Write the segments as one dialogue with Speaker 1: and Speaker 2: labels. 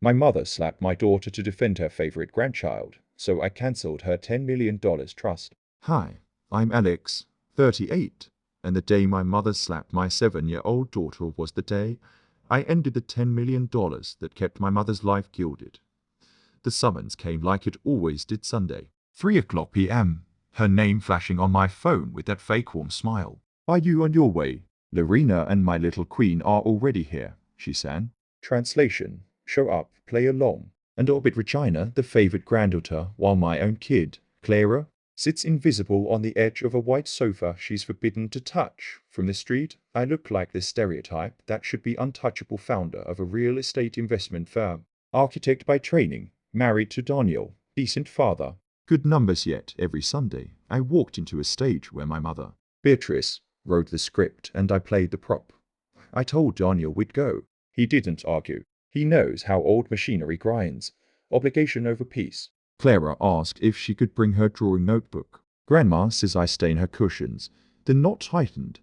Speaker 1: My mother slapped my daughter to defend her favorite grandchild, so I cancelled her $10 million trust.
Speaker 2: Hi, I'm Alex, 38, and the day my mother slapped my 7-year-old daughter was the day I ended the $10 million that kept my mother's life gilded. The summons came like it always did Sunday. 3 o'clock p.m., her name flashing on my phone with that fake warm smile. Are you on your way? Lorena and my little queen are already here, she sang.
Speaker 1: Translation: show up, play along,
Speaker 2: And orbit Regina, the favorite granddaughter, while my own kid, Clara,
Speaker 1: sits invisible on the edge of a white sofa she's forbidden to touch. From the street, I look like the stereotype that should be untouchable founder of a real estate investment firm. Architect by training, married to Daniel, decent father.
Speaker 2: good numbers yet every Sunday. I walked into a stage where my mother,
Speaker 1: Beatrice, wrote the script and I played the prop. I told Daniel we'd go. He didn't argue. He knows how old machinery grinds. Obligation over peace.
Speaker 2: Clara asked if she could bring her drawing notebook. Grandma says I stain her cushions. They're not tightened.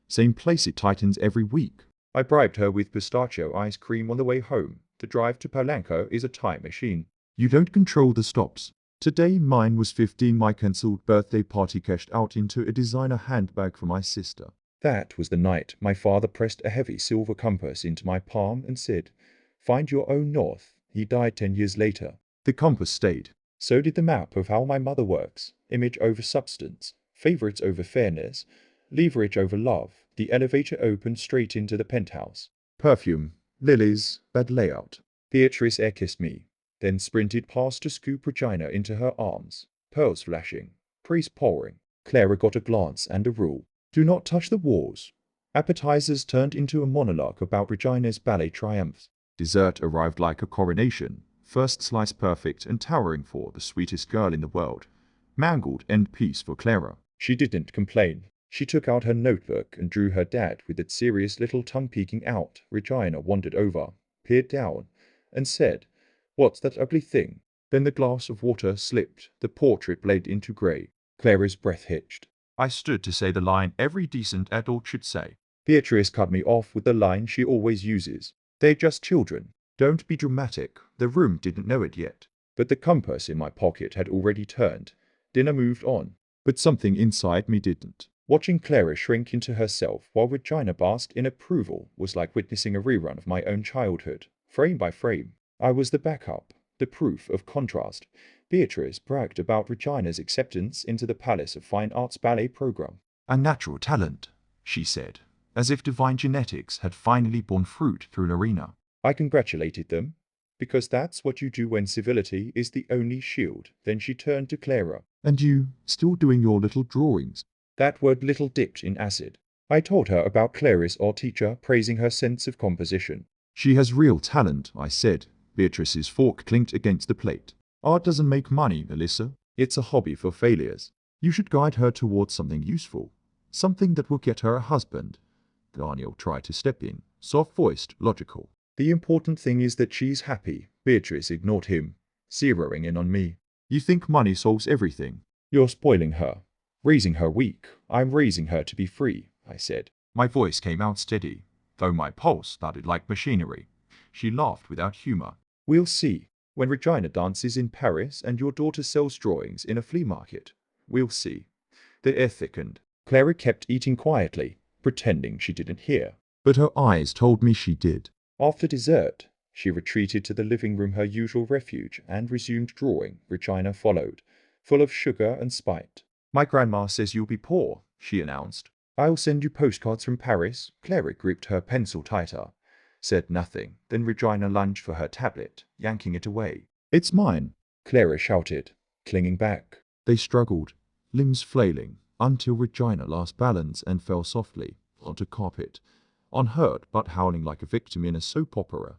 Speaker 2: Same place it tightens every week.
Speaker 1: I bribed her with pistachio ice cream on the way home. The drive to Palanco is a time machine.
Speaker 2: You don't control the stops. Today mine was 15. My cancelled birthday party cashed out into a designer handbag for my sister.
Speaker 1: That was the night my father pressed a heavy silver compass into my palm and said, "Find your own north." He died 10 years later.
Speaker 2: The compass stayed.
Speaker 1: So did the map of how my mother works. Image over substance, favorites over fairness, leverage over love. The elevator opened straight into the penthouse.
Speaker 2: Perfume, lilies, bad layout.
Speaker 1: Beatrice air kissed me, then sprinted past to scoop Regina into her arms. Pearls flashing, praise pouring. Clara got a glance and a rule. Do not touch the walls. Appetizers turned into a monologue about Regina's ballet triumphs.
Speaker 2: Dessert arrived like a coronation. First slice perfect and towering for the sweetest girl in the world. Mangled end piece for Clara.
Speaker 1: She didn't complain. She took out her notebook and drew her dad with its serious little tongue peeking out. Regina wandered over, peered down, and said, "What's that ugly thing?" Then the glass of water slipped. The portrait bled into grey. Clara's breath hitched.
Speaker 2: I stood to say the line every decent adult should say.
Speaker 1: Beatrice cut me off with the line she always uses. "They're just children."
Speaker 2: Don't be dramatic. The room didn't know it yet.
Speaker 1: But the compass in my pocket had already turned. Dinner moved on.
Speaker 2: But something inside me didn't.
Speaker 1: Watching Clara shrink into herself while Regina basked in approval was like witnessing a rerun of my own childhood. Frame by frame, I was the backup, the proof of contrast. Beatrice bragged about Regina's acceptance into the Palace of Fine Arts ballet program.
Speaker 2: A natural talent, she said, as if divine genetics had finally borne fruit through Lorena.
Speaker 1: I congratulated them, because that's what you do when civility is the only shield. Then she turned to Clara.
Speaker 2: And you, still doing your little drawings?
Speaker 1: That word little dipped in acid. I told her about Clara's art teacher praising her sense of composition.
Speaker 2: She has real talent, I said. Beatrice's fork clinked against the plate. Art doesn't make money, Alyssa. It's a hobby for failures. You should guide her towards something useful. Something that will get her a husband. Daniel tried to step in, soft-voiced, logical.
Speaker 1: The important thing is that she's happy. Beatrice ignored him, zeroing in on me.
Speaker 2: You think money solves everything?
Speaker 1: You're spoiling her. Raising her weak. I'm raising her to be free, I said.
Speaker 2: My voice came out steady, though my pulse thudded like machinery. She laughed without humor.
Speaker 1: We'll see. When Regina dances in Paris and your daughter sells drawings in a flea market. We'll see. The air thickened. Clara kept eating quietly, pretending she didn't hear.
Speaker 2: But her eyes told me she did.
Speaker 1: After dessert, she retreated to the living room, her usual refuge, and resumed drawing. Regina followed, full of sugar and spite. My grandma says you'll be poor, she announced. I'll send you postcards from Paris. Clara gripped her pencil tighter, said nothing. Then Regina lunged for her tablet, yanking it away.
Speaker 2: It's mine,
Speaker 1: Clara shouted, clinging back.
Speaker 2: They struggled, limbs flailing, until Regina lost balance and fell softly onto carpet, unhurt but howling like a victim in a soap opera.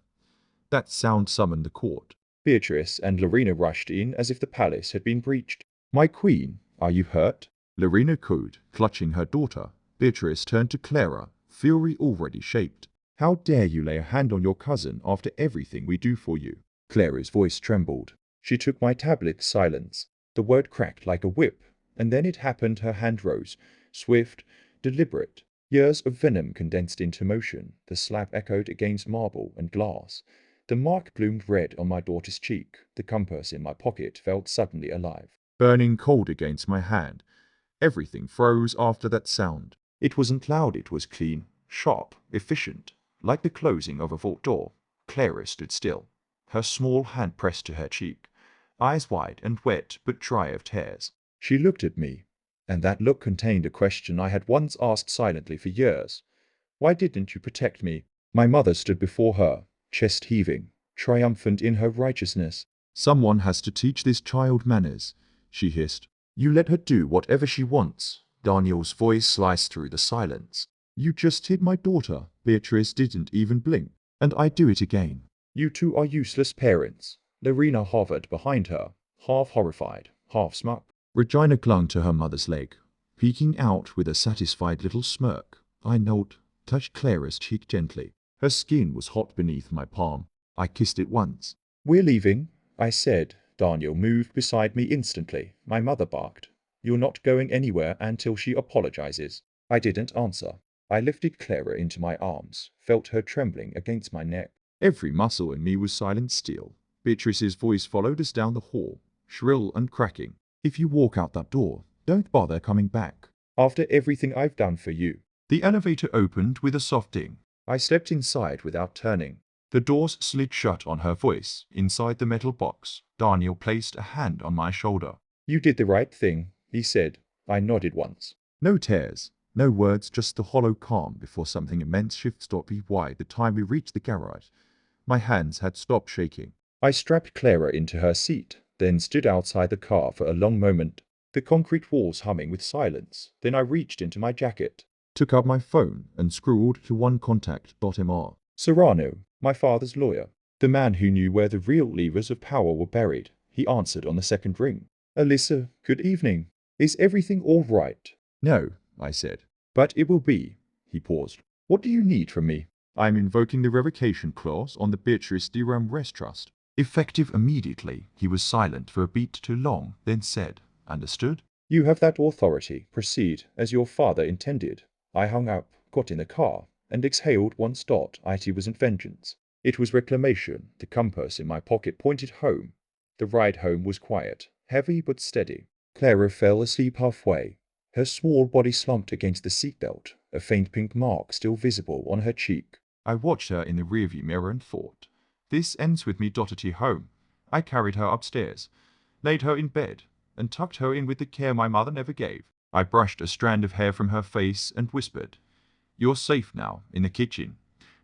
Speaker 2: That sound summoned the court.
Speaker 1: Beatrice and Lorena rushed in as if the palace had been breached. My queen, are you hurt?
Speaker 2: Lorena cooed, clutching her daughter. Beatrice turned to Clara, fury already shaped.
Speaker 1: How dare you lay a hand on your cousin after everything we do for you? Clara's voice trembled. She took my tablet. Silence. The word cracked like a whip, and then it happened. Her hand rose, swift, deliberate. Years of venom condensed into motion. The slap echoed against marble and glass. The mark bloomed red on my daughter's cheek. The compass in my pocket felt suddenly alive.
Speaker 2: Burning cold against my hand. Everything froze after that sound.
Speaker 1: It wasn't loud, it was clean, sharp, efficient, like the closing of a vault door. Clara stood still, her small hand pressed to her cheek, eyes wide and wet but dry of tears. She looked at me, and that look contained a question I had once asked silently for years. Why didn't you protect me? My mother stood before her, chest heaving, triumphant in her righteousness.
Speaker 2: Someone has to teach this child manners, she hissed.
Speaker 1: You let her do whatever she wants. Daniel's voice sliced through the silence.
Speaker 2: You just hit my daughter. Beatrice didn't even blink. And I'd do it again.
Speaker 1: You two are useless parents. Lorena hovered behind her, half horrified, half smug.
Speaker 2: Regina clung to her mother's leg, peeking out with a satisfied little smirk. I knelt, touched Clara's cheek gently. Her skin was hot beneath my palm. I kissed it once.
Speaker 1: We're leaving, I said. Daniel moved beside me instantly. My mother barked. You're not going anywhere until she apologizes. I didn't answer. I lifted Clara into my arms, felt her trembling against my neck.
Speaker 2: Every muscle in me was silent steel. Beatrice's voice followed us down the hall, shrill and cracking. If you walk out that door, don't bother coming back.
Speaker 1: After everything I've done for you.
Speaker 2: The elevator opened with a soft ding.
Speaker 1: I stepped inside without turning.
Speaker 2: The doors slid shut on her voice. Inside the metal box, Daniel placed a hand on my shoulder.
Speaker 1: You did the right thing, he said. I nodded once.
Speaker 2: No tears, no words, just the hollow calm before something immense shifted me wide the time we reached the garage. My hands had stopped shaking.
Speaker 1: I strapped Clara into her seat, then stood outside the car for a long moment, the concrete walls humming with silence. Then I reached into my jacket,
Speaker 2: took out my phone and scrawled to one contact.mr.
Speaker 1: Serrano, my father's lawyer, the man who knew where the real levers of power were buried. He answered on the second ring. Alyssa, good evening. Is everything all right?
Speaker 2: No, I said.
Speaker 1: But it will be. He paused. What do you need from me?
Speaker 2: I'm invoking the revocation clause on the Beatrice DRAM Rest Trust. Effective immediately. He was silent for a beat too long, then said, Understood?
Speaker 1: You have that authority. Proceed as your father intended. I hung up, got in the car, and exhaled once. It wasn't vengeance. It was reclamation. The compass in my pocket pointed home. The ride home was quiet, heavy but steady. Clara fell asleep halfway. Her small body slumped against the seatbelt, a faint pink mark still visible on her cheek.
Speaker 2: I watched her in the rearview mirror and thought, this ends with me dotted home. I carried her upstairs, laid her in bed, and tucked her in with the care my mother never gave. I brushed a strand of hair from her face and whispered, You're safe now, in the kitchen.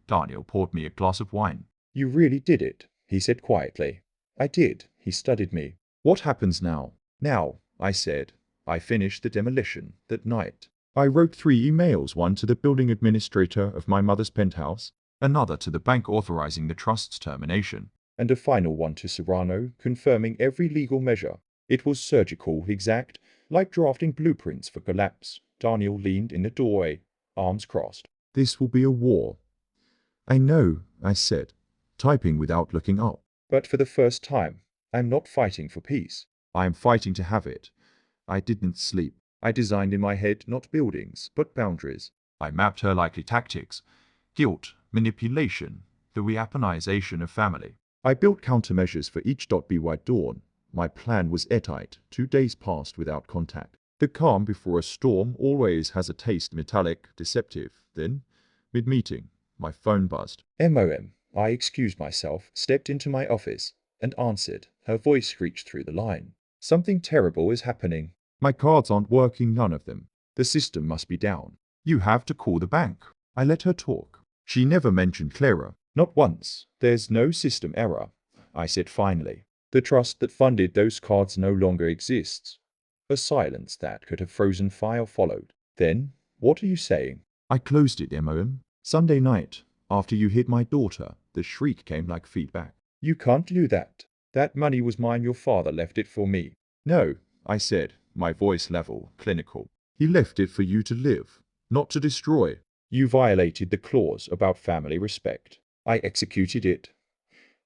Speaker 2: Daniel poured me a glass of wine.
Speaker 1: You really did it, he said quietly. I did, he studied me. What happens now? Now, I said. I finished the demolition that night.
Speaker 2: I wrote 3 emails, one to the building administrator of my mother's penthouse, another to the bank authorizing the trust's termination,
Speaker 1: and a final one to Serrano, confirming every legal measure. It was surgical, exact, like drafting blueprints for collapse. Daniel leaned in the doorway, arms crossed.
Speaker 2: This will be a war. I know, I said, typing without looking up.
Speaker 1: But for the first time, I'm not fighting for peace.
Speaker 2: I am fighting to have it. I didn't sleep.
Speaker 1: I designed in my head not buildings, but boundaries.
Speaker 2: I mapped her likely tactics. Guilt, manipulation, the weaponization of family.
Speaker 1: I built countermeasures for each. By dawn, my plan was airtight. 2 days passed without contact.
Speaker 2: The calm before a storm always has a taste, metallic, deceptive. Then, mid-meeting, my phone buzzed.
Speaker 1: MOM. I excused myself, stepped into my office, and answered. Her voice screeched through the line. Something terrible is happening.
Speaker 2: My cards aren't working, none of them.
Speaker 1: The system must be down.
Speaker 2: You have to call the bank. I let her talk. She never mentioned Clara.
Speaker 1: Not once. There's no system error, I said finally. The trust that funded those cards no longer exists. A silence that could have frozen fire followed. Then, what are you saying?
Speaker 2: I closed it, MOM. Sunday night, after you hit my daughter, the shriek came like feedback.
Speaker 1: You can't do that. That money was mine. Your father left it for me.
Speaker 2: No, I said, my voice level, clinical. He left it for you to live, not to destroy.
Speaker 1: You violated the clause about family respect. I executed it.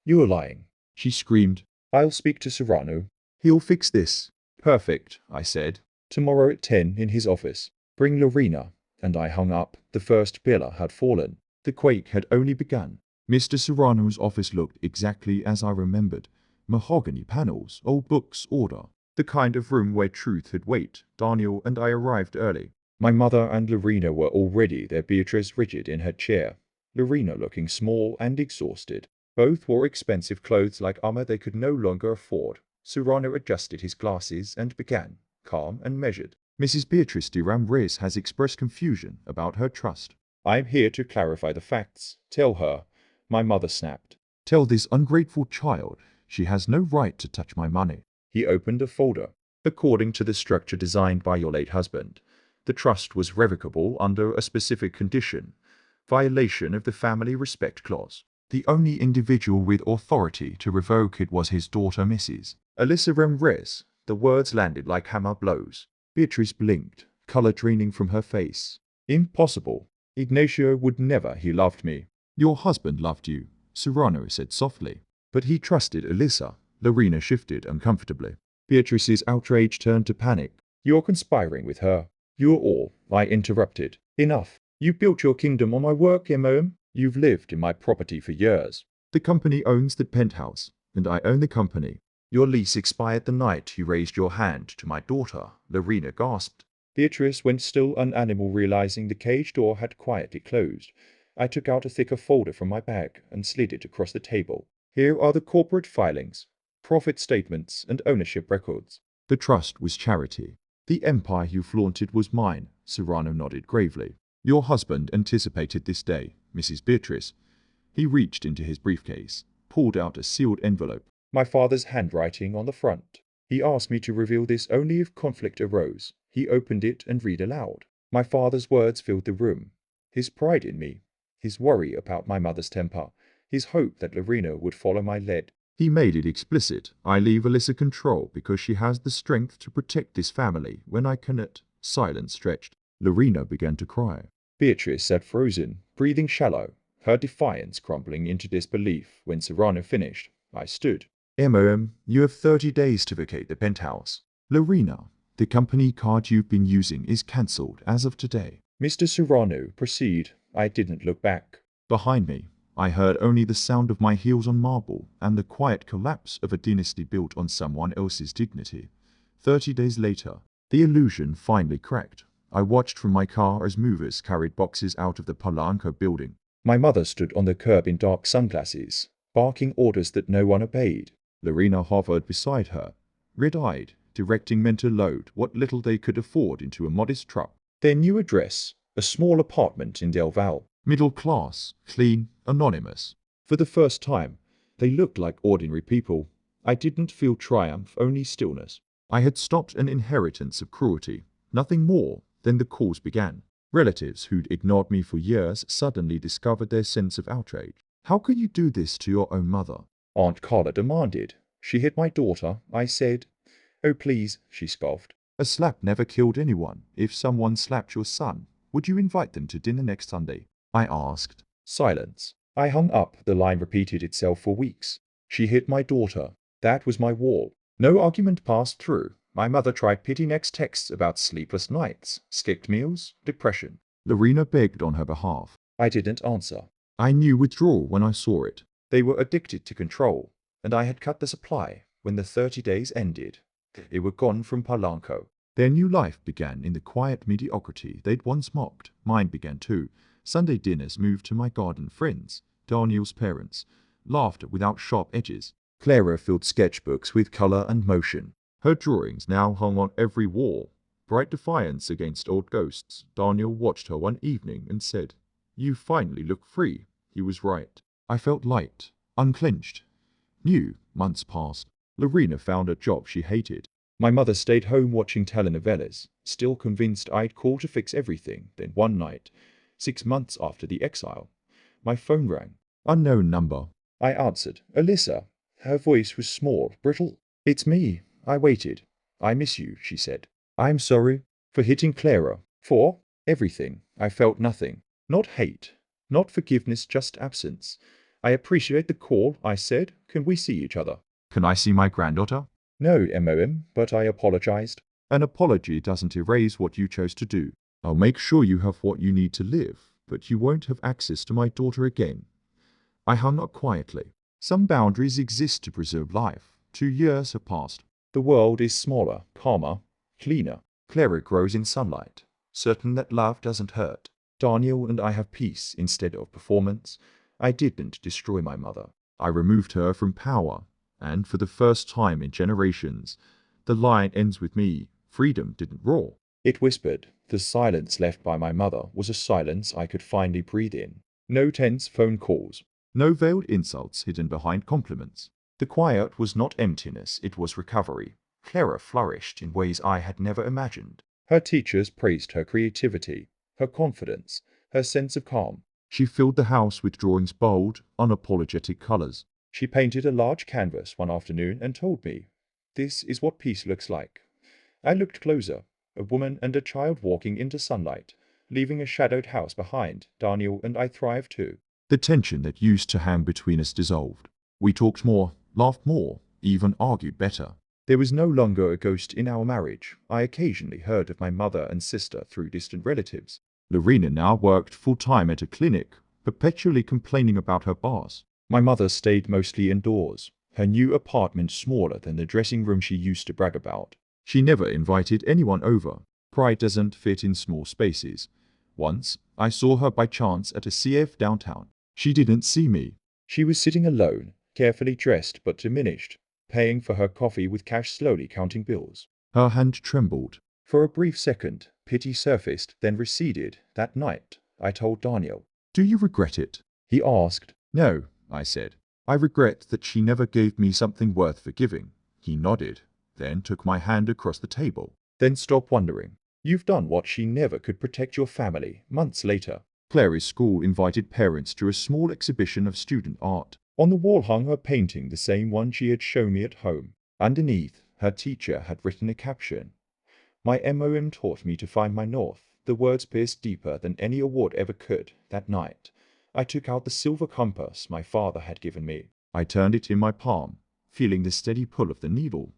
Speaker 1: You're lying,
Speaker 2: she screamed.
Speaker 1: I'll speak to Serrano.
Speaker 2: He'll fix this.
Speaker 1: Perfect, I said. Tomorrow at 10 in his office. Bring Lorena. And I hung up. The first pillar had fallen. The quake had only begun.
Speaker 2: Mr. Serrano's office looked exactly as I remembered. Mahogany panels, old books, order. The kind of room where truth had weight. Daniel and I arrived early.
Speaker 1: My mother and Lorena were already there, Beatrice rigid in her chair, Lorena looking small and exhausted. Both wore expensive clothes like armor they could no longer afford. Serrano adjusted his glasses and began, calm and measured.
Speaker 2: Mrs. Beatrice de Ramrez has expressed confusion about her trust.
Speaker 1: I'm here to clarify the facts. Tell her. My mother snapped.
Speaker 2: Tell this ungrateful child she has no right to touch my money.
Speaker 1: He opened a folder. According to the structure designed by your late husband, the trust was revocable under a specific condition, violation of the Family Respect Clause.
Speaker 2: The only individual with authority to revoke it was his daughter, Mrs.
Speaker 1: Alyssa Ramrez. The words landed like hammer blows.
Speaker 2: Beatrice blinked, color draining from her face.
Speaker 1: Impossible. Ignacio would never. He loved me.
Speaker 2: Your husband loved you, Serrano said softly. But he trusted Alyssa. Lorena shifted uncomfortably.
Speaker 1: Beatrice's outrage turned to panic. You're conspiring with her. You're all. I interrupted. Enough. You built your kingdom on my work, M.O.M. You've lived in my property for years.
Speaker 2: The company owns the penthouse, and I own the company.
Speaker 1: Your lease expired the night you raised your hand to my daughter, Lorena gasped. Beatrice went still, an animal, realizing the cage door had quietly closed. I took out a thicker folder from my bag and slid it across the table. Here are the corporate filings, profit statements, and ownership records.
Speaker 2: The trust was charity. The empire you flaunted was mine, Serrano nodded gravely. Your husband anticipated this day, Mrs. Beatrice. He reached into his briefcase, pulled out a sealed envelope.
Speaker 1: My father's handwriting on the front. He asked me to reveal this only if conflict arose. He opened it and read aloud. My father's words filled the room. His pride in me, his worry about my mother's temper, his hope that Lorena would follow my lead.
Speaker 2: He made it explicit. I leave Alyssa control because she has the strength to protect this family when I cannot. Silence stretched. Lorena began to cry.
Speaker 1: Beatrice sat frozen, breathing shallow, her defiance crumbling into disbelief. When Serrano finished, I stood.
Speaker 2: M.O.M., you have 30 days to vacate the penthouse. Lorena, the company card you've been using is cancelled as of today.
Speaker 1: Mr. Serrano, proceed. I didn't look back.
Speaker 2: Behind me, I heard only the sound of my heels on marble and the quiet collapse of a dynasty built on someone else's dignity. 30 days later, the illusion finally cracked. I watched from my car as movers carried boxes out of the Polanco building.
Speaker 1: My mother stood on the curb in dark sunglasses, barking orders that no one obeyed.
Speaker 2: Lorena hovered beside her, red-eyed, directing men to load what little they could afford into a modest truck.
Speaker 1: Their new address, a small apartment in Del Val.
Speaker 2: Middle class, clean, anonymous.
Speaker 1: For the first time, they looked like ordinary people. I didn't feel triumph, only stillness.
Speaker 2: I had stopped an inheritance of cruelty, nothing more. Then the calls began. Relatives who'd ignored me for years suddenly discovered their sense of outrage. How could you do this to your own mother?
Speaker 1: Aunt Carla demanded. She hit my daughter, I said. Oh please, she scoffed.
Speaker 2: A slap never killed anyone. If someone slapped your son, would you invite them to dinner next Sunday? I asked.
Speaker 1: Silence. I hung up. The line repeated itself for weeks. She hit my daughter. That was my wall. No argument passed through. My mother tried pity next texts about sleepless nights, skipped meals, depression.
Speaker 2: Lorena begged on her behalf.
Speaker 1: I didn't answer.
Speaker 2: I knew withdrawal when I saw it.
Speaker 1: They were addicted to control, and I had cut the supply. When the 30 days ended, they were gone from Polanco.
Speaker 2: Their new life began in the quiet mediocrity they'd once mocked. Mine began too. Sunday dinners moved to my garden friends, Daniel's parents. Laughter without sharp edges.
Speaker 1: Clara filled sketchbooks with color and motion.
Speaker 2: Her drawings now hung on every wall. Bright defiance against old ghosts. Daniel watched her one evening and said, "You finally look free." He was right. I felt light, unclenched. New. Months passed. Lorena found a job she hated.
Speaker 1: My mother stayed home watching telenovelas, still convinced I'd call to fix everything. Then one night, 6 months after the exile, my phone rang.
Speaker 2: Unknown number.
Speaker 1: I answered. Alyssa. Her voice was small, brittle. It's me. I waited. I miss you, she said. I'm sorry for hitting Clara. For everything. I felt nothing. Not hate. Not forgiveness, just absence. I appreciate the call, I said. Can we see each other?
Speaker 2: Can I see my granddaughter?
Speaker 1: No, M.O.M., but I apologized.
Speaker 2: An apology doesn't erase what you chose to do. I'll make sure you have what you need to live, but you won't have access to my daughter again. I hung up quietly. Some boundaries exist to preserve life. 2 years have passed.
Speaker 1: The world is smaller, calmer, cleaner. Clara grows in sunlight, certain that love doesn't hurt. Daniel and I have peace instead of performance. I didn't destroy my mother.
Speaker 2: I removed her from power, and for the first time in generations, the line ends with me. Freedom didn't roar.
Speaker 1: It whispered. The silence left by my mother was a silence I could finally breathe in. No tense phone calls.
Speaker 2: No veiled insults hidden behind compliments.
Speaker 1: The quiet was not emptiness, it was recovery. Clara flourished in ways I had never imagined. Her teachers praised her creativity, her confidence, her sense of calm.
Speaker 2: She filled the house with drawings bold, unapologetic colors.
Speaker 1: She painted a large canvas one afternoon and told me, "This is what peace looks like." I looked closer. A woman and a child walking into sunlight, leaving a shadowed house behind. Daniel and I thrived too.
Speaker 2: The tension that used to hang between us dissolved. We talked more, laughed more, even argued better.
Speaker 1: There was no longer a ghost in our marriage. I occasionally heard of my mother and sister through distant relatives.
Speaker 2: Lorena now worked full-time at a clinic, perpetually complaining about her boss.
Speaker 1: My mother stayed mostly indoors, her new apartment smaller than the dressing room she used to brag about.
Speaker 2: She never invited anyone over. Pride doesn't fit in small spaces. Once, I saw her by chance at a CF downtown. She didn't see me.
Speaker 1: She was sitting alone, carefully dressed but diminished, paying for her coffee with cash, slowly counting bills.
Speaker 2: Her hand trembled.
Speaker 1: For a brief second, pity surfaced, then receded. That night, I told Daniel.
Speaker 2: "Do you regret it?"
Speaker 1: He asked.
Speaker 2: "No," I said. "I regret that she never gave me something worth forgiving." He nodded, then took my hand across the table.
Speaker 1: Then stop wondering. You've done what she never could: protect your family. Months later,
Speaker 2: Clary's school invited parents to a small exhibition of student art.
Speaker 1: On the wall hung her painting, the same one she had shown me at home. Underneath, her teacher had written a caption. "My MOM taught me to find my north." The words pierced deeper than any award ever could. That night, I took out the silver compass my father had given me.
Speaker 2: I turned it in my palm, feeling the steady pull of the needle.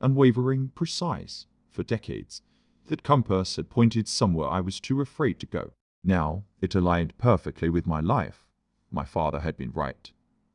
Speaker 2: Unwavering, precise. For decades, that compass had pointed somewhere I was too afraid to go. Now, it aligned perfectly with my life. My father had been right.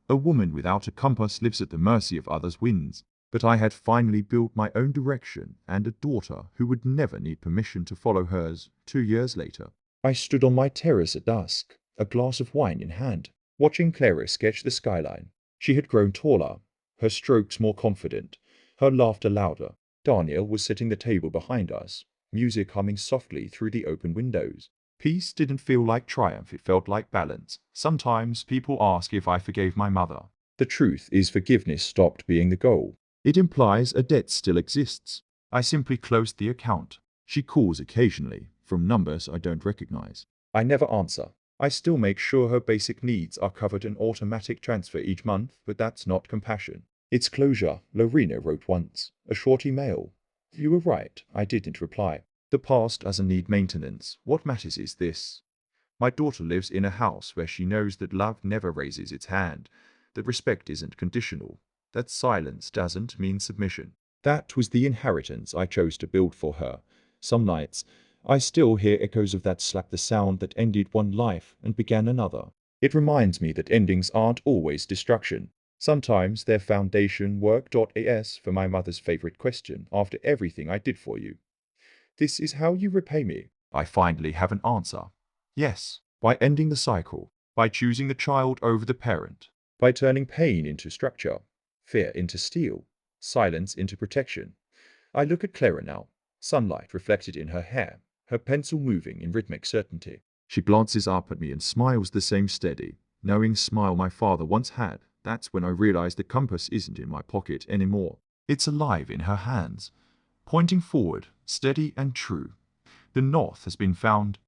Speaker 2: A woman without a compass lives at the mercy of others' winds. But I had finally built my own direction, and a daughter who would never need permission to follow hers. 2 years later,
Speaker 1: I stood on my terrace at dusk, a glass of wine in hand, watching Clara sketch the skyline. She had grown taller, her strokes more confident, her laughter louder. Daniel was sitting at the table behind us, music humming softly through the open windows. Peace didn't feel like triumph, it felt like balance. Sometimes people ask if I forgave my mother. The truth is, forgiveness stopped being the goal.
Speaker 2: It implies a debt still exists. I simply closed the account. She calls occasionally, from numbers I don't recognize.
Speaker 1: I never answer. I still make sure her basic needs are covered, an automatic transfer each month, but that's not compassion. It's closure, Lorena wrote once. A short email. You were right, I didn't reply. The past doesn't need maintenance. What matters is this. My daughter lives in a house where she knows that love never raises its hand, that respect isn't conditional, that silence doesn't mean submission. That was the inheritance I chose to build for her. Some nights, I still hear echoes of that slap, the sound that ended one life and began another. It reminds me that endings aren't always destruction. Sometimes they're foundation work. As for my mother's favorite question, after everything I did for you, this is how you repay me.
Speaker 2: I finally have an answer. Yes,
Speaker 1: By ending the cycle,
Speaker 2: by choosing the child over the parent,
Speaker 1: by turning pain into structure, fear into steel, silence into protection. I look at Clara now, sunlight reflected in her hair, her pencil moving in rhythmic certainty.
Speaker 2: She glances up at me and smiles the same steady, knowing smile my father once had. That's when I realize the compass isn't in my pocket anymore. It's alive in her hands, pointing forward, steady and true. The north has been found.